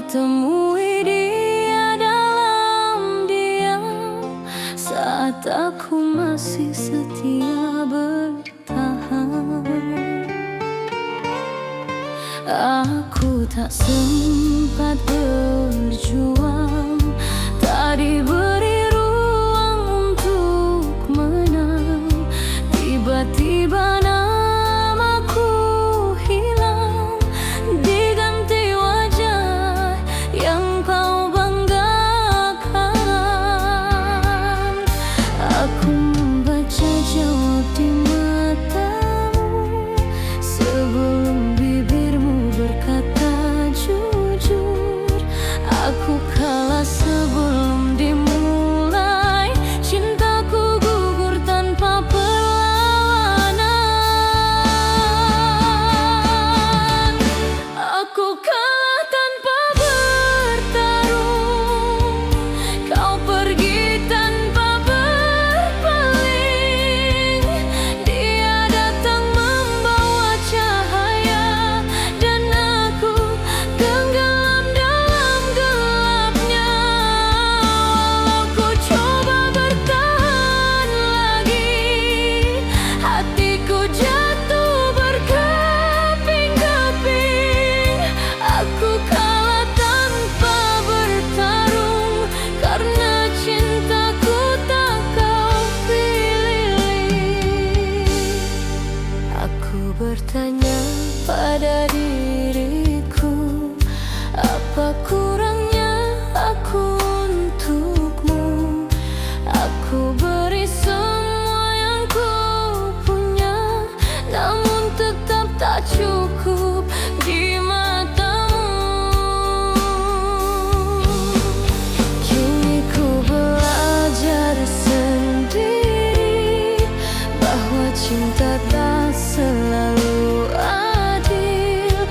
temui dia dalam diam saat aku masih setia bertahan. Aku tak sempat berjuang, tak diberi ruang untuk menang. Tiba-tiba namaku hilang, diganti wajah yang kau banggakan. Aku membaca jawab di matamu sebelum bibirmu berkata jujur. Aku kalah sebelum dimulai, cintaku gugur tanpa perlawanan. Aku kalah tanpa bertarung, kau pergi tanpa berpaling. Dia datang membawa cahaya dan aku tenggelam dalam gelapnya. Walau ku coba bertahan lagi, hatiku jatuh berkeping-keping. Aku kalah tanpa bertarung karena cintaku tak kau pilih. Aku bertanya pada diriku, apa kurangnya aku untukmu? Aku beri semua yang ku punya, namun tetap tak cukup di matamu. Kini ku belajar sendiri bahwa cinta tak selalu adil.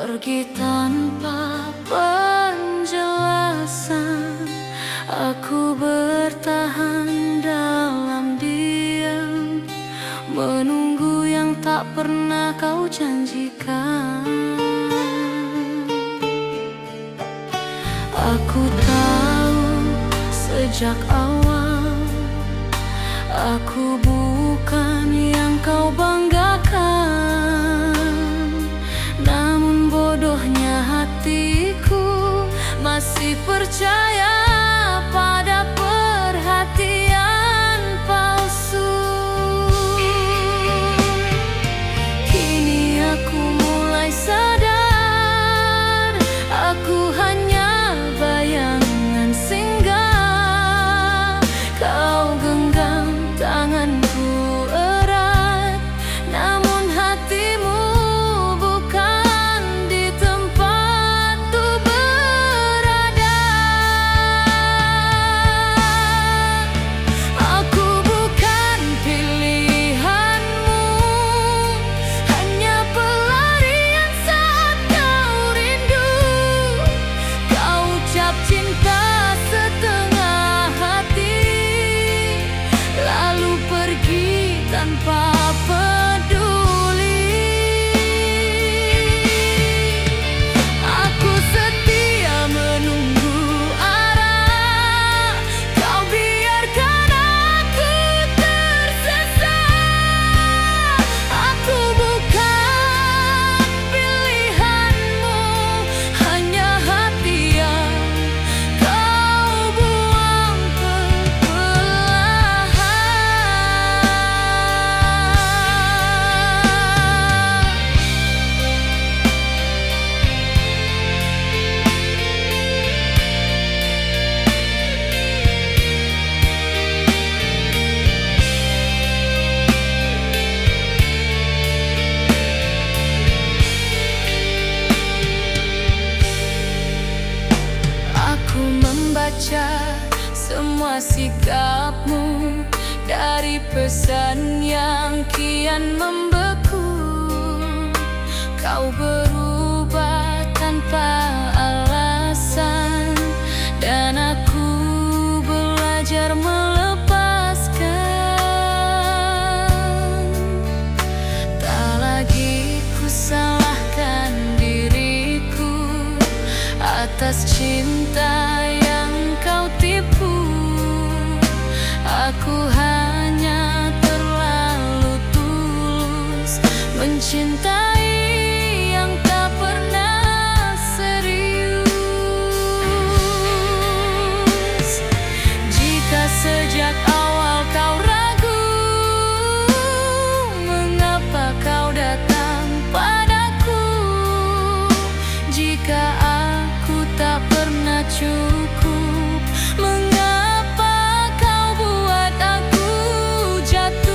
pergi tanpa penjelasan. Aku bertahan dalam diam, menunggu yang tak pernah kau janjikan. Aku tahu sejak awal aku bukan yang kau banggakan. Namun bodohnya hatiku masih percaya pada perhatian palsu. Kini aku mulai sadar, aku hanya bayangan singgah. Kau genggam tanganku erat, namun hatimu bukan di tempatku berada. Aku bukan pilihanmu, hanya pelarian saat kau rindu. Kau ucap cinta setengah hati, lalu pergi tanpa peduli. Aku setia menunggu arah, kau biarkan aku tersesat. Aku bukan pilihanmu, hanya hati yang kau buang perlahan. Aku membaca semua sikapmu dari pesan yang kian membeku. Kau berubah tanpa alasan, dan aku belajar melepaskan. Tak lagi ku salahkan diriku atas cinta yang kau tipu. Aku hanya terlalu tulus mencintai yang tak pernah serius. Jika sejak awal kau ragu, mengapa kau datang padaku? Jika aku tak pernah cukup, mengapa kau buat aku jatuh?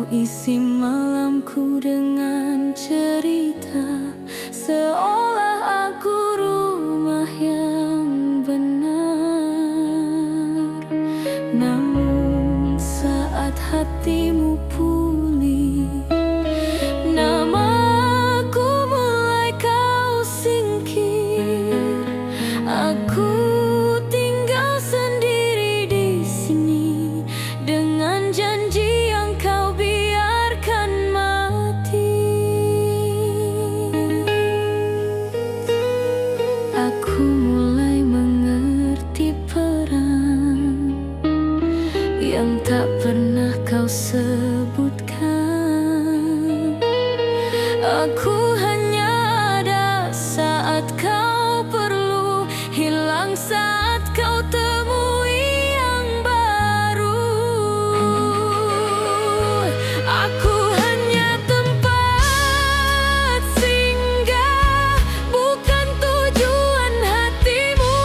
isi malamku dengan cerita, seolah aku rumah yang benar. Namun saat hatimu pulih, namaku mulai kau singkir. Aku tinggal sendiri di sini dengan janji yang kau biarkan mati. Aku mulai mengerti peran yang tak pernah kau sebutkan. Aku hanya ada saat kau perlu, hilang saat kau temui yang baru. Aku hanya tempat singgah, bukan tujuan hatimu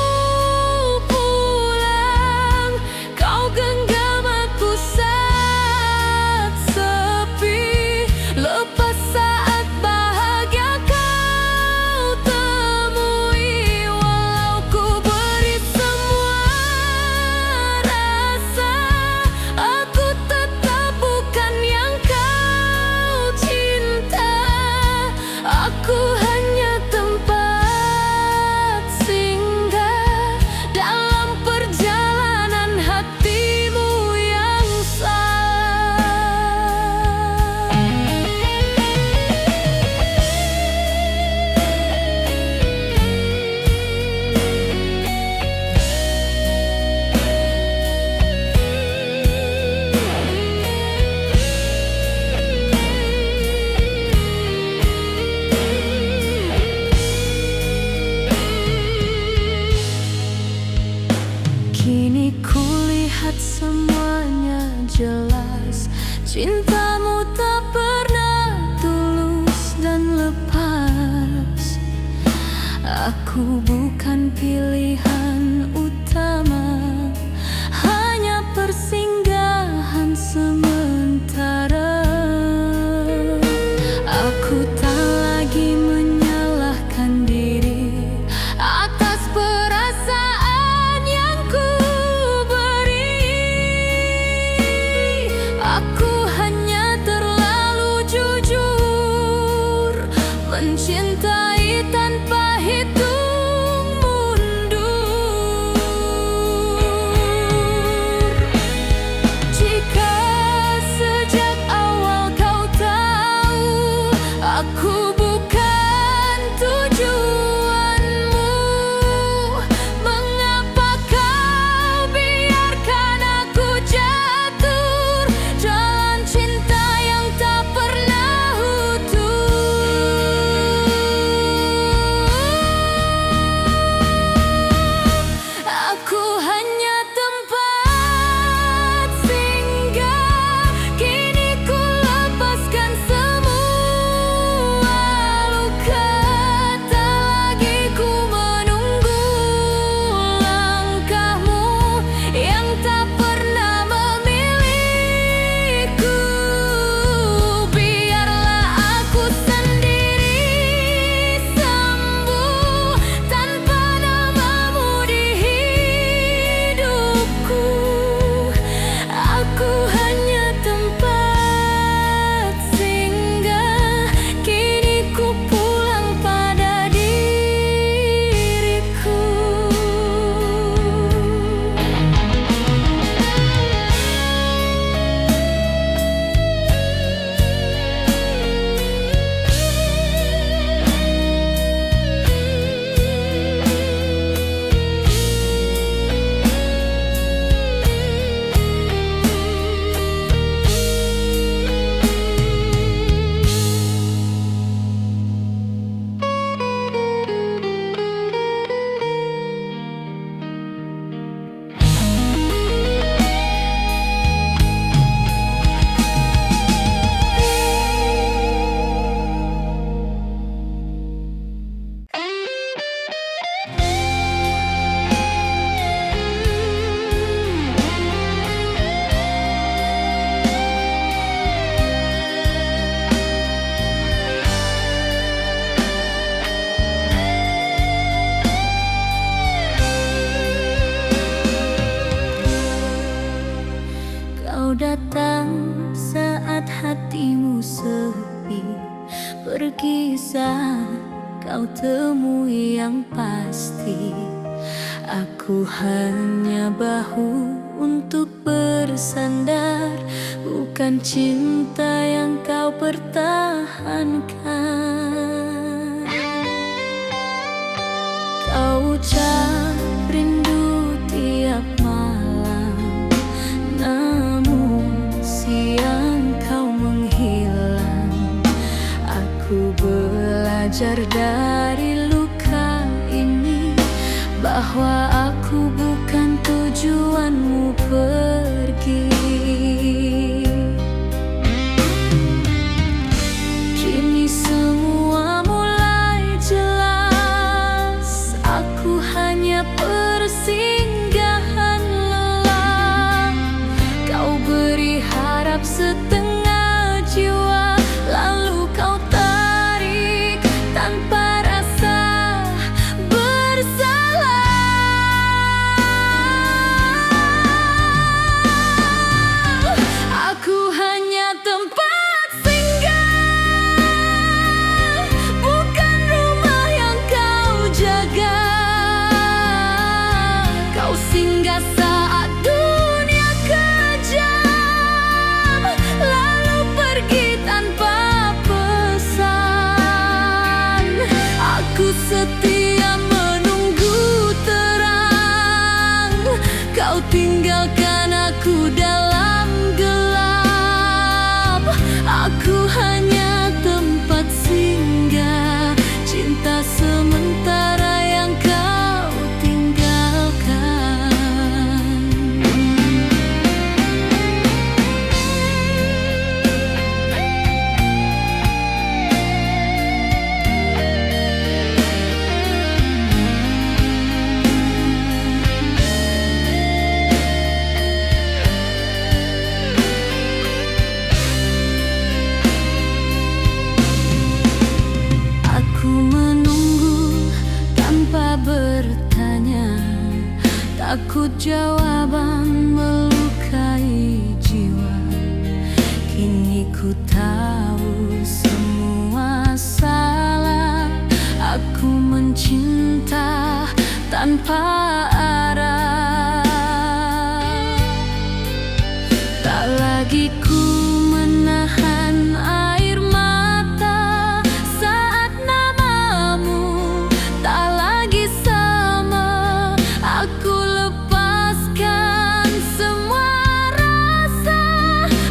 pulang. Kau genggam aku saat sepi, lepas saat bahagia kau temui. Walau ku beri semua rasa, aku tetap bukan yang kau cinta. Aku hanya tempat singgah dalam perjalanan hatimu yang salah. Kini kulihat semuanya jelas, cintamu tak pernah tulus dan lepas. Aku bukan pilihan utama, hanya persinggahan sementara. Aku tak lagi menyalahkan diri atas perasaan yang ku beri. Aku hanya terlalu jujur, mencintai tanpa hitung mundur. bisa kau temui yang pasti. Aku hanya bahu untuk bersandar, bukan cinta yang kau pertahankan. Kau ucap rindu tiap malam, namun siang kau menghilang. Aku belajar dari luka ini, bahwa aku bukan tujuanmu pergi. Kini semua mulai jelas, aku hanya persinggahan lelah. Kau beri harap setengah jiwa, lalu kau tarik tanpa rasa bersalah. Aku hanya tempat singgah, bukan rumah yang kau jaga. Kau singgah saat dunia kejam, lalu pergi tanpa pesan. Aku setia menunggu terang, kau tinggalkan aku dalam gelap. Aku hanya tempat singgah, cinta sementara yang kau tinggalkan. Aku menunggu tanpa bertanya, takut jawaban melukai jiwa. Kini ku tahu semua salah, aku mencinta tanpa arah. Tak lagi ku menahan air mata saat namamu tak lagi sama. Aku lepaskan semua rasa,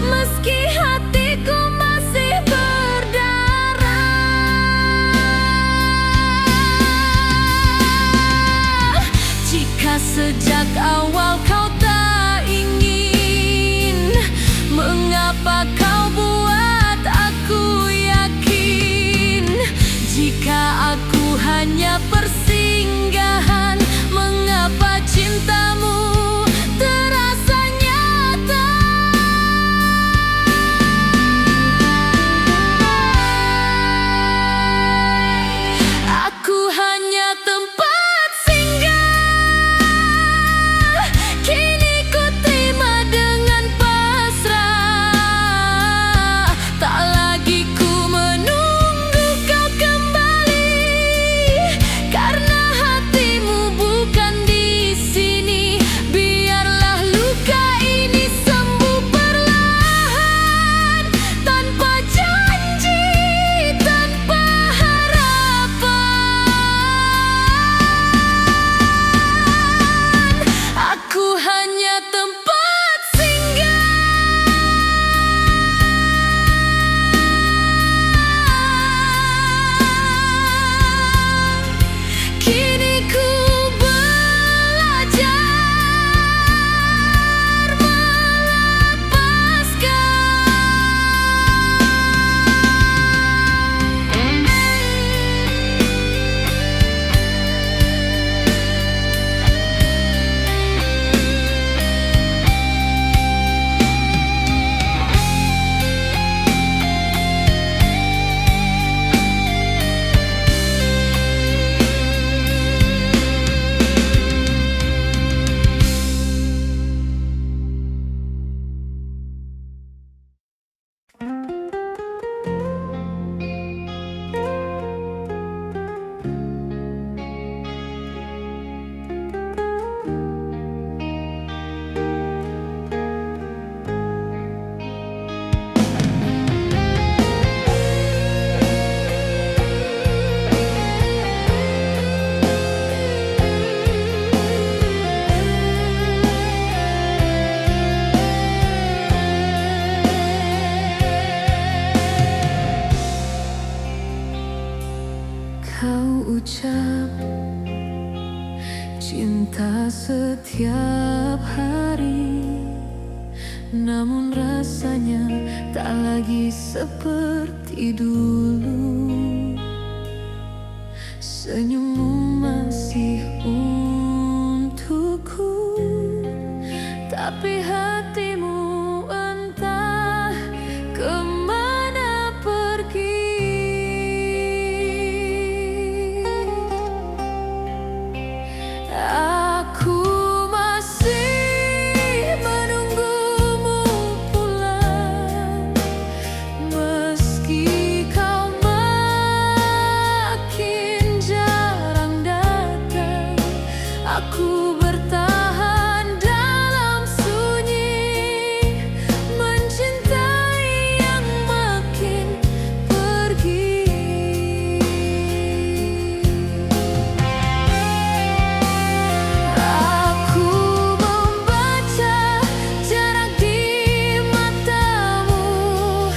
meski hatiku masih berdarah. Jika kau ucap cinta setiap hari, namun rasanya tak lagi seperti dulu. Senyummu masih untukku, tapi hatimu entah kemana pergi. Aku masih menunggumu pulang, meski kau makin jarang datang. Aku bertahan dalam sunyi, mencintai yang makin pergi. Aku membaca jarak di matamu,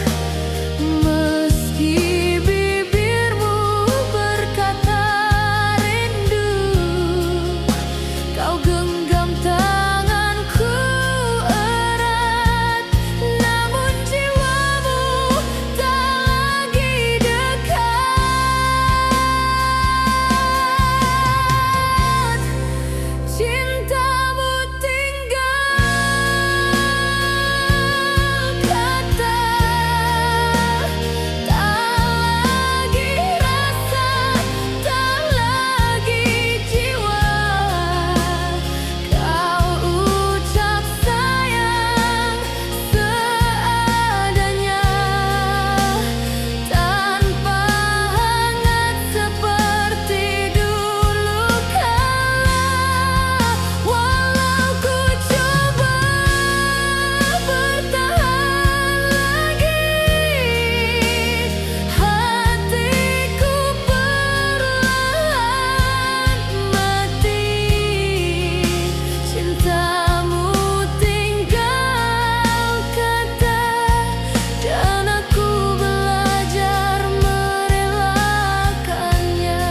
meski bibirmu berkata rindu. Kau genggam tanganku erat, namun jiwamu tak lagi dekat. Cintamu tinggal kata, tak lagi rasa, tak lagi jiwa. Kau ucap sayang seadanya, tanpa hangat seperti dulu kala. Walau ku coba bertahan lagi, hatiku perlahan mati. Cintamu tinggal kata, dan aku belajar merelakannya.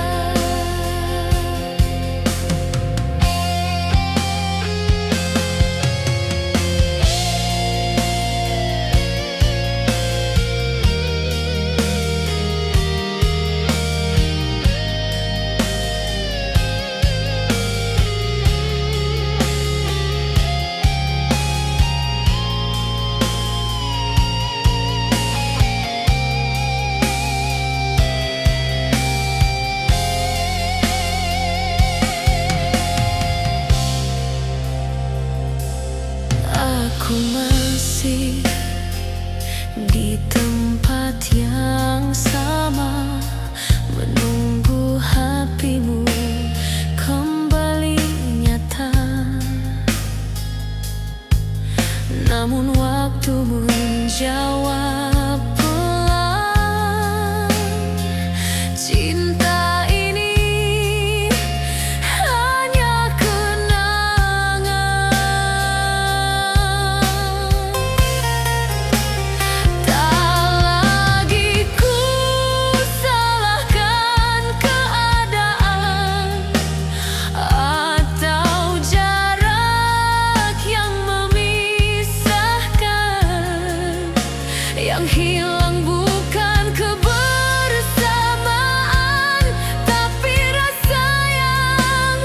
Aku masih di tempat yang sama, menunggu hatimu kembali nyata. Namun waktu menjawab pelan, cinta ini hanya kenangan. Tak lagi ku salahkan keadaan atau jarak yang memisahkan. Yang hilang bukan kebersamaan, tapi rasa yang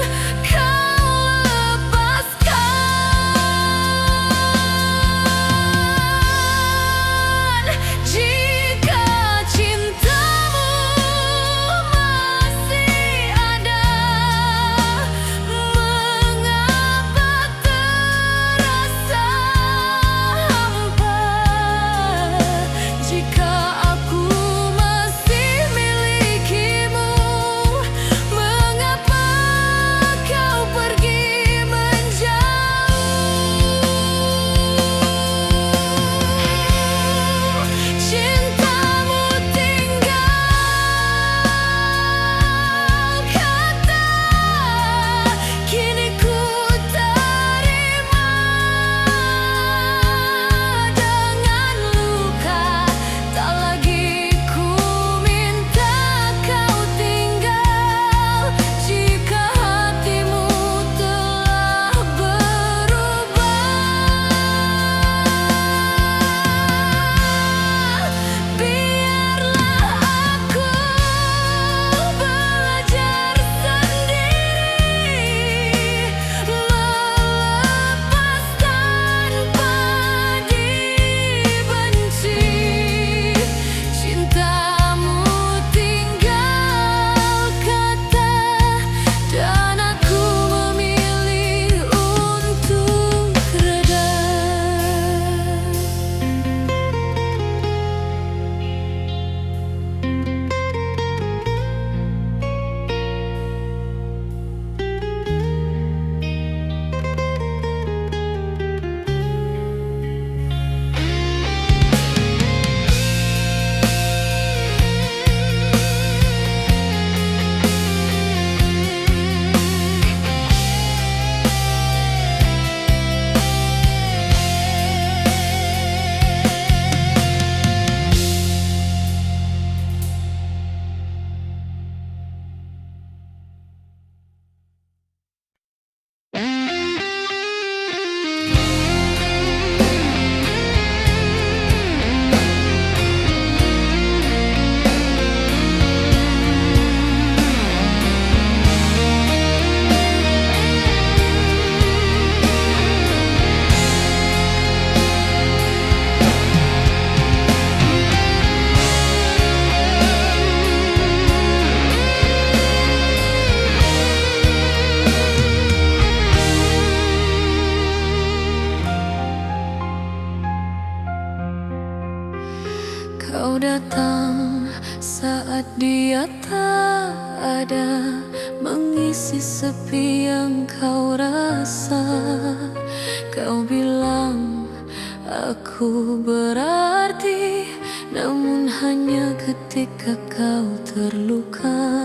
kau lepaskan. Jika cintamu masih ada, mengapa terasa hampa? Jika Kau datang saat dia tak ada, mengisi sepi yang kau rasa. Kau bilang aku berarti, namun hanya ketika kau terluka.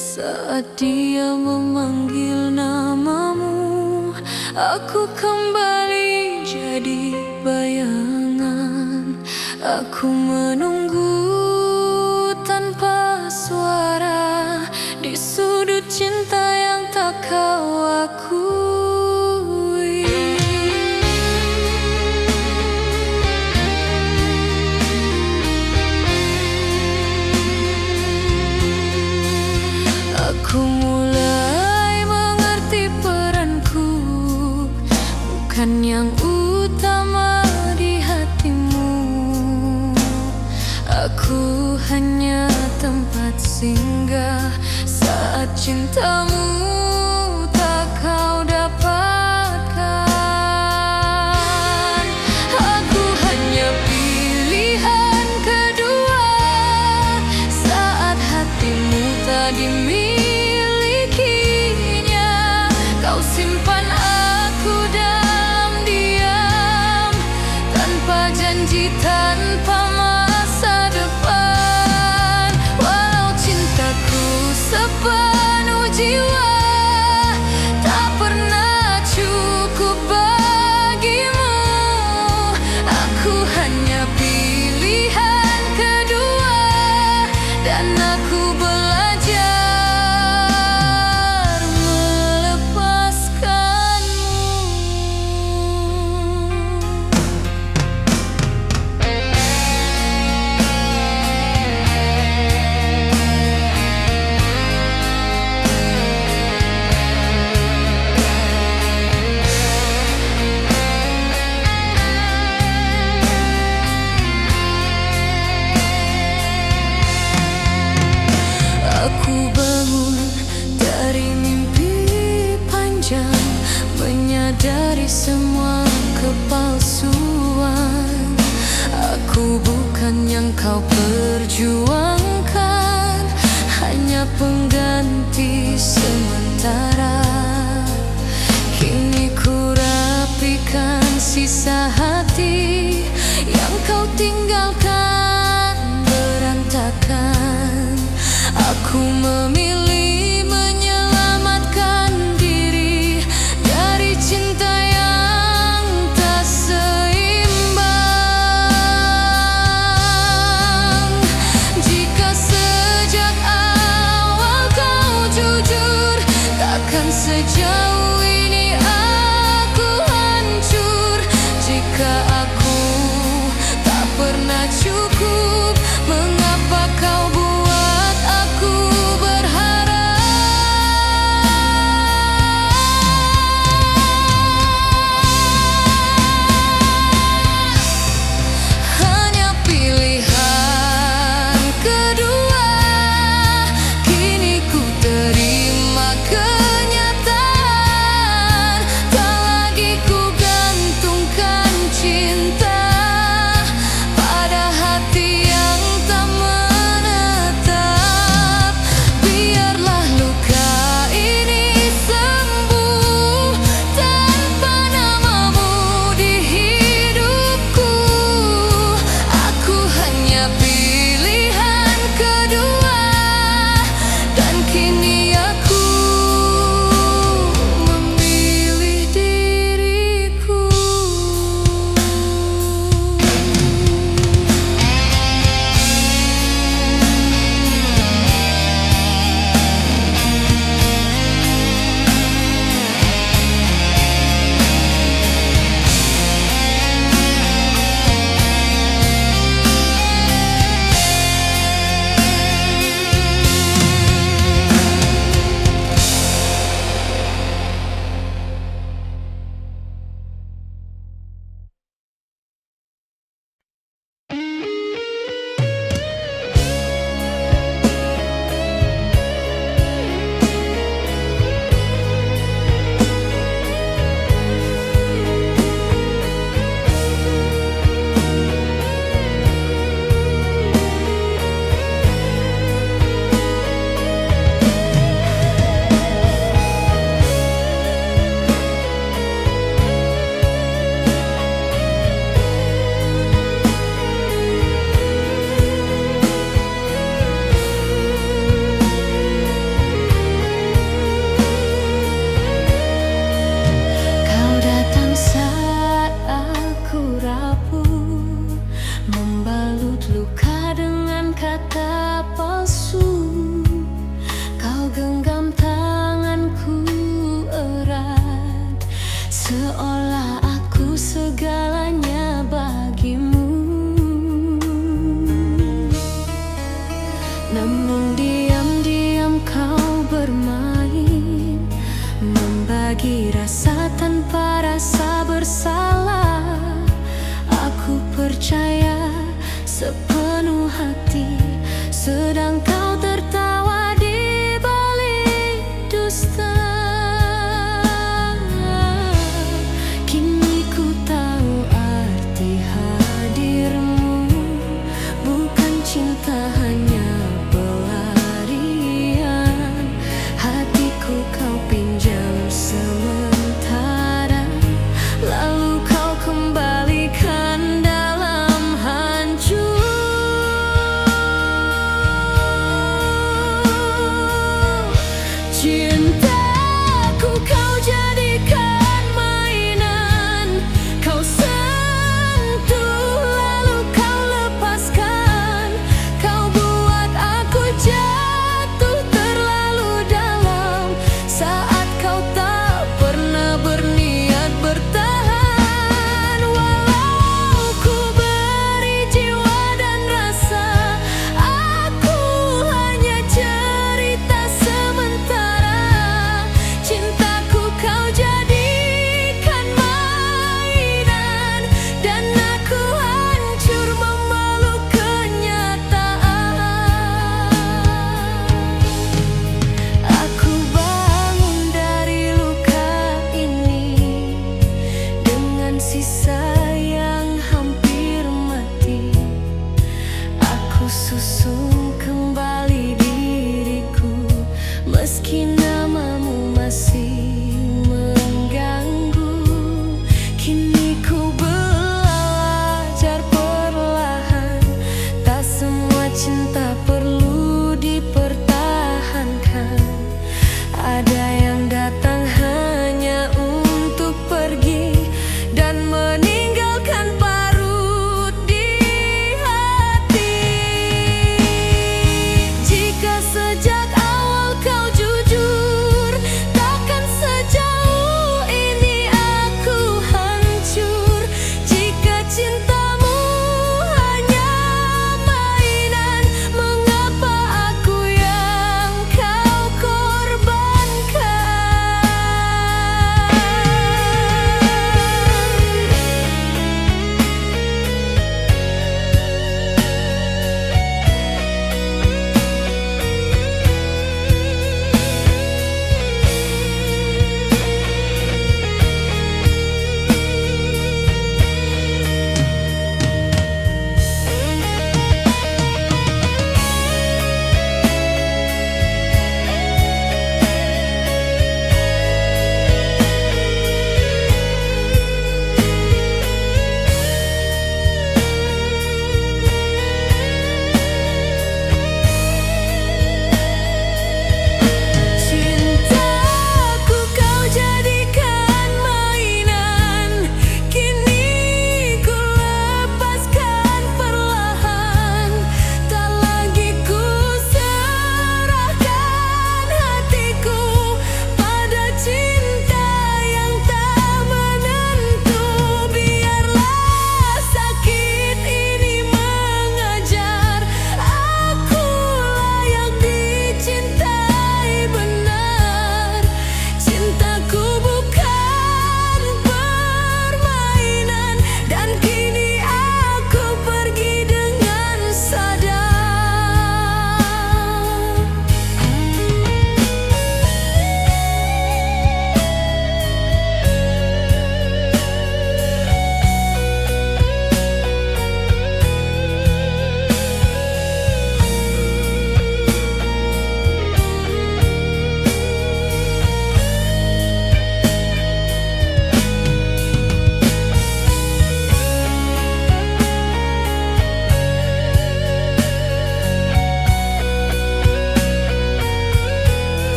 Saat dia memanggil namamu, aku kembali jadi bayangan. Aku menunggu tanpa suara di sudut cinta yang tak kau akui. Aku mulai mengerti peranku bukan yang utama di hatimu. Aku hanya tempat singgah saat cintamu tak kau dapatkan. Aku hanya pilihan kedua saat hatimu tak dimilikinya. Kau simpan aku dalam diam, tanpa janji, tanpa masa depan. Walau cintaku sepenuh jiwa tak pernah cukup bagimu, aku hanya pilihan kedua dan aku belajar melepaskanmu. Aku bangun dari mimpi panjang, menyadari semua kepalsuan. Aku bukan yang kau perjuangkan, hanya pengganti sementara. Kini ku rapikan sisa hati yang kau tinggalkan berantakan. Aku memilih menyelamatkan diri dari cinta yang tak seimbang. Jika sejak awal kau jujur, takkan sejauh ini aku hancur. Jika aku tak pernah cukup, mengapa kau buat aku berharap? Hanya pilihan kedua, kini ku terima kenyataan.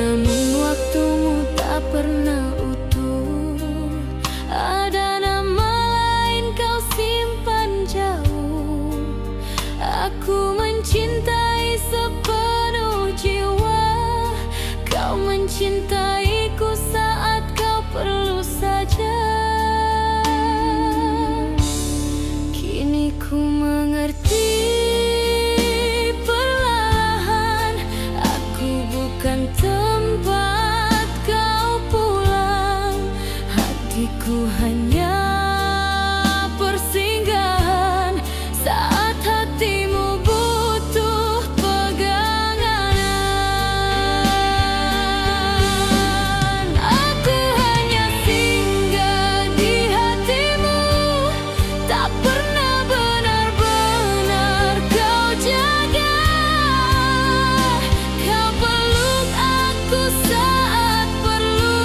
Namun waktumu tak pernah utuh. Ada nama lain kau simpan jauh. Aku mencintai sepenuh jiwa. Kau mencintaiku saat kau perlu saja. Kini ku mengerti. Perlahan aku bukan tempat kau pulang. Hatiku hanya persinggahan saat hatimu butuh pegangan. Aku hanya singgah di hatimu, tak pernah benar-benar kau jaga. Kau peluk aku saat perlu,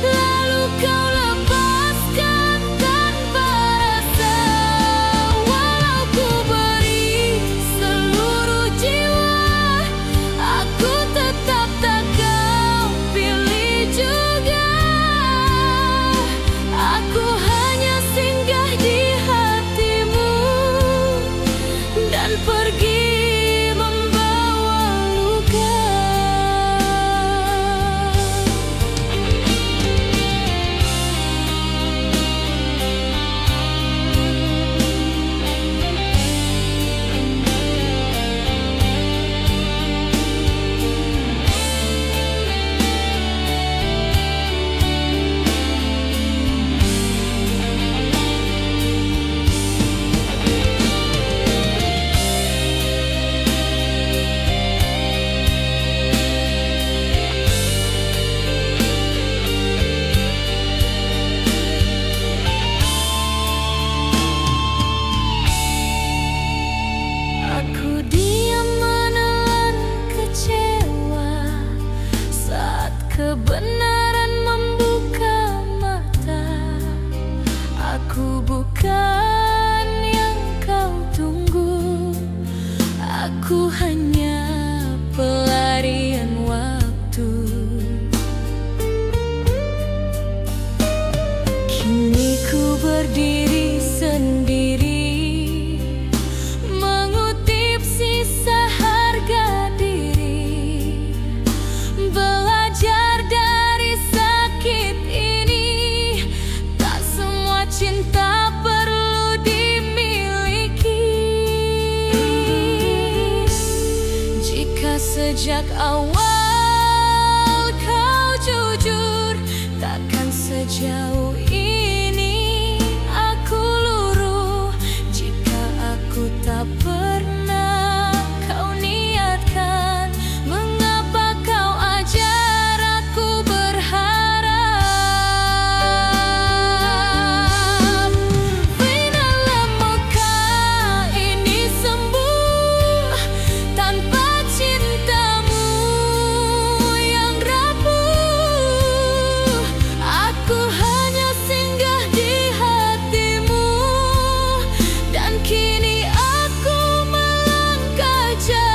lalu kau lepaskan tanpa rasa. Walau ku beri seluruh jiwa, aku tetap tak kau pilih juga. Aku hanya singgah di hatimu dan pergi membawa luka. Aku diam menelan kecewa saat kebenaran membuka mata. Aku bukan yang kau tunggu. Aku hanya pelarian waktu. Kini ku berdiri sendiri, mengutip sisa harga diri, belajar dari sakit ini. Tak semua cinta perlu dimiliki. Jika sejak awal kau jujur, takkan sejauh ini aku luruh. Jika aku tak pernah kau niatkan, mengapa kau ajar aku berharap? Bila luka ini sembuh tanpa cintamu yang rapuh, aku hanya singgah di hatimu dan kini aku melangkah jauh.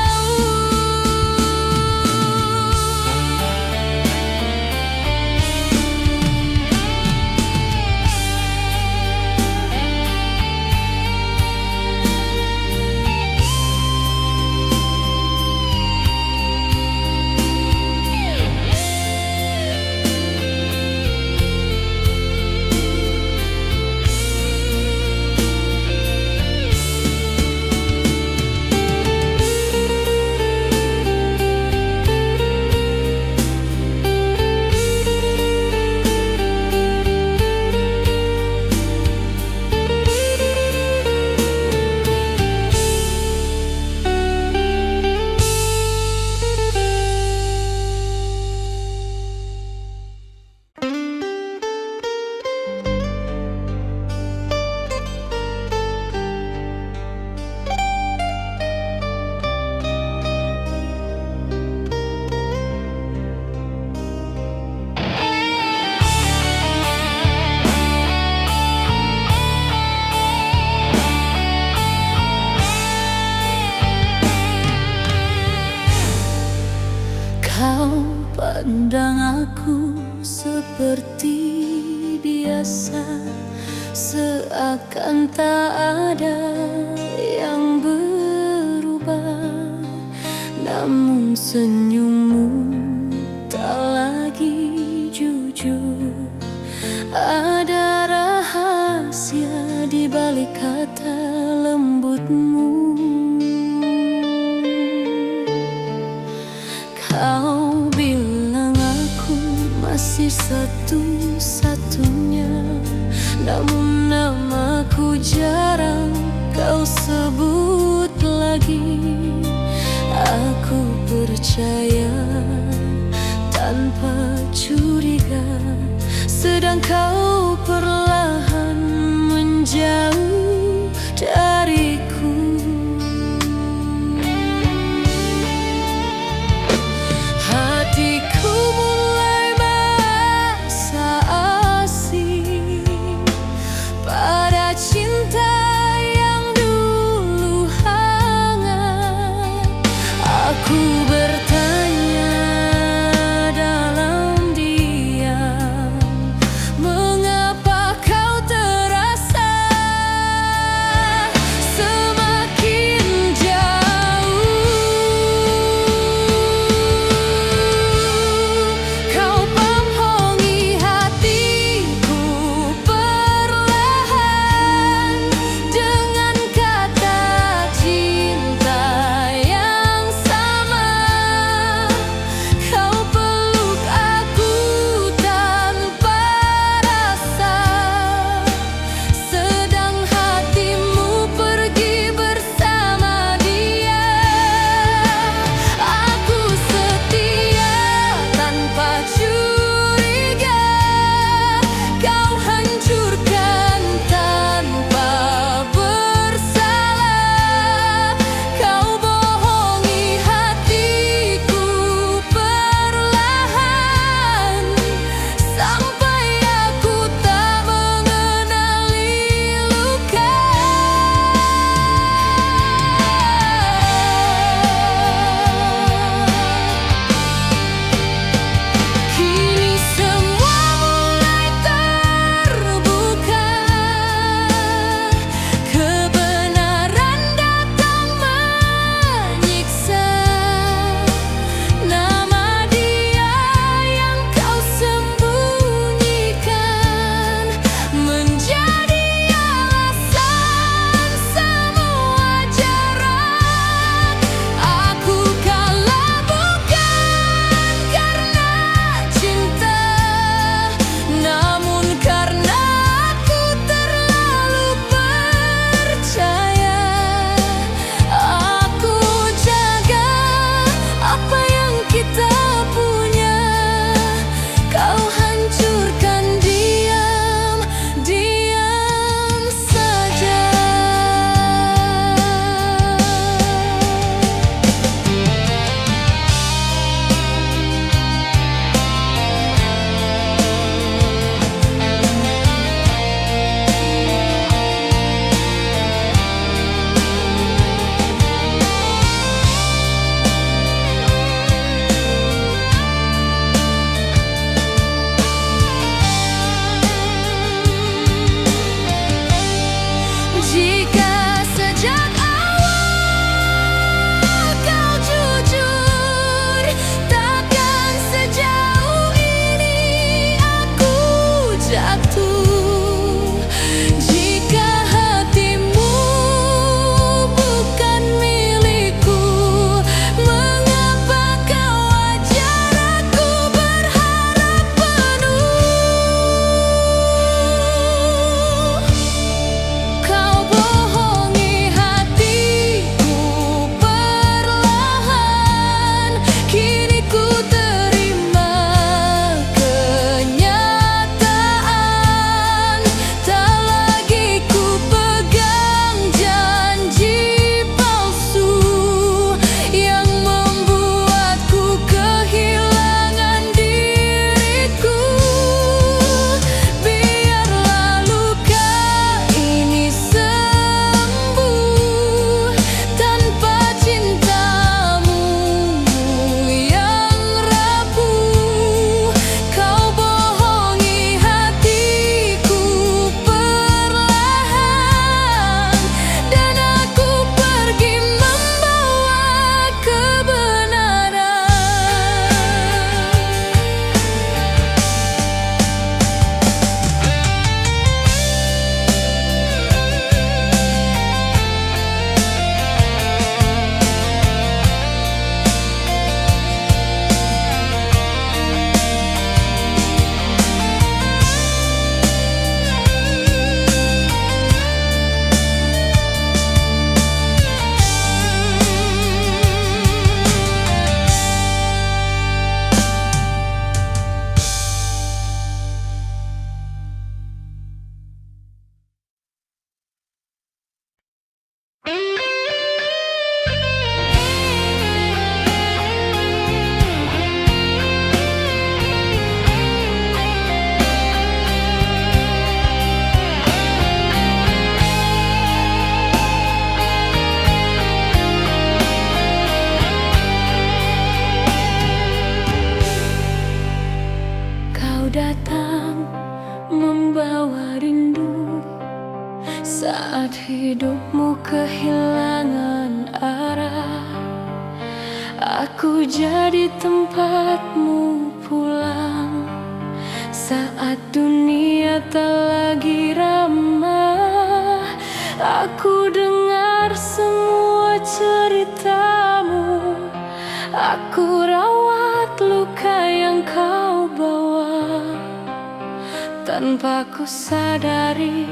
Kau Pandang aku seperti biasa, seakan tak ada yang berubah. Namun senyummu tak lagi jujur. Ada rahasia di balik kata lembutmu. Kau bilang aku masih satu-satunya, namun namaku jarang kau sebut lagi. Aku percaya tanpa curiga, sedang kau perlahan menjauh dariku. Hatiku mulai merasa asing pada cinta yang dulu hangat. Aku bertanya dalam diam, mengapa hidupmu kehilangan arah, aku jadi tempatmu pulang. Saat dunia tak lagi ramah, aku dengar semua ceritamu. Aku rawat luka yang kau bawa, tanpa ku sadari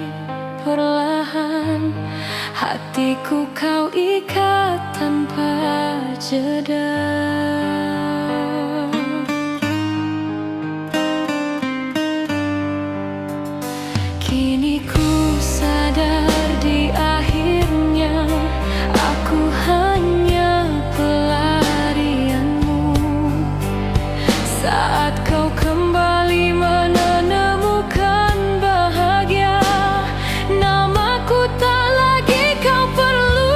perlahan hatiku kau ikat tanpa jeda. Kini ku sadar di akhirnya aku hanya pelarianmu. Saat kau kembali menemukan bahagia, namaku tak lagi kau perlu.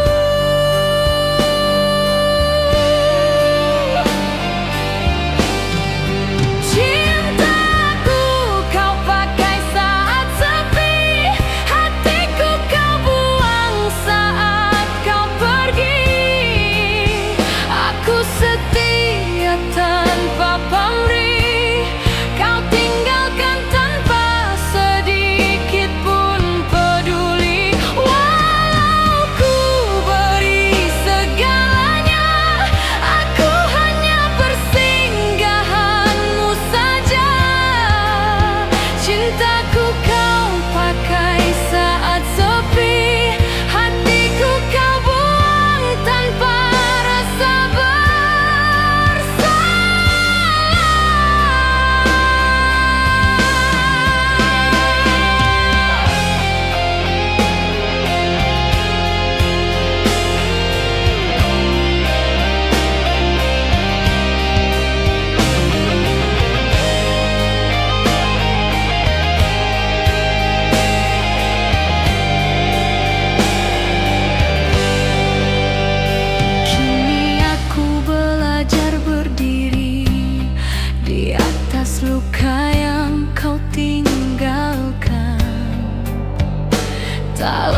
Cintaku kau pakai saat sepi, hatiku kau buang saat kau pergi. Aku setia tanpa pamrih, kau tinggalkan tanpa sedikit pun peduli. Walau ku beri segalanya, aku hanya persinggahanmu saja. Cintaku kau pakai saat sepi, hatiku kau buang tanpa rasa bersalah. Kini aku belajar berdiri di atas luka yang kau tinggalkan. Tak